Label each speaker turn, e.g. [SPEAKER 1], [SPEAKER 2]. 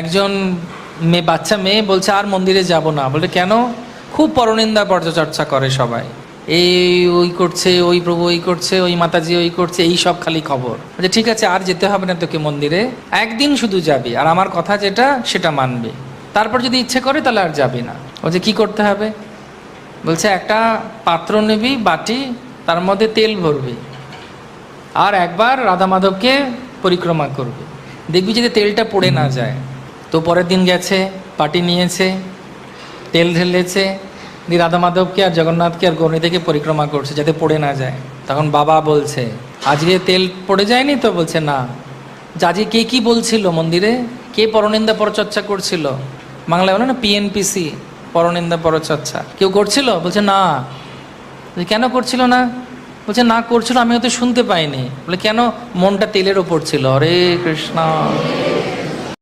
[SPEAKER 1] একজন বাচ্চা মেয়ে বলছে আর মন্দিরে যাব না। বলে কেন? খুব পরনিন্দা পরচর্চা করে সবাই, এই ওই করছে, ওই প্রভু ওই করছে, ওই মাতাজি ওই করছে, এই সব খালি খবর। বলছে ঠিক আছে, আর যেতে হবে না তোকে মন্দিরে, একদিন শুধু যাবি আর আমার কথা যেটা সেটা মানবে, তারপর যদি ইচ্ছে করে তাহলে আর যাবি না। বলছে কি করতে হবে? বলছে একটা পাত্র নিবি, বাটি, তার মধ্যে তেল ভরবি, আর একবার রাধা মাধবকে পরিক্রমা করবে, দেখবি যদি তেলটা পড়ে না যায়। তো পরের দিন গেছে, বাটি নিয়েছে, তেল ঢেলেছে, দিয়ে রাধা মাধবকে আর জগন্নাথকে আর গৌরী থেকে পরিক্রমা করছে যাতে পড়ে না যায়। তখন বাবা বলছে আজকে তেল পড়ে যায়নি তো? বলছে না। আজকে কে কি বলছিল মন্দিরে, কে পরনিন্দা পরচর্চা করছিল? বাংলায় বলে না পিএনপিসি, পরনিন্দা পরচর্চা, কেউ করছিল? বলছে না। কেন করছিল না? বলছে না করছিল, আমি হয়তো শুনতে পাইনি। বলে কেন? মনটা তেলের ওপর ছিল। হরে কৃষ্ণ।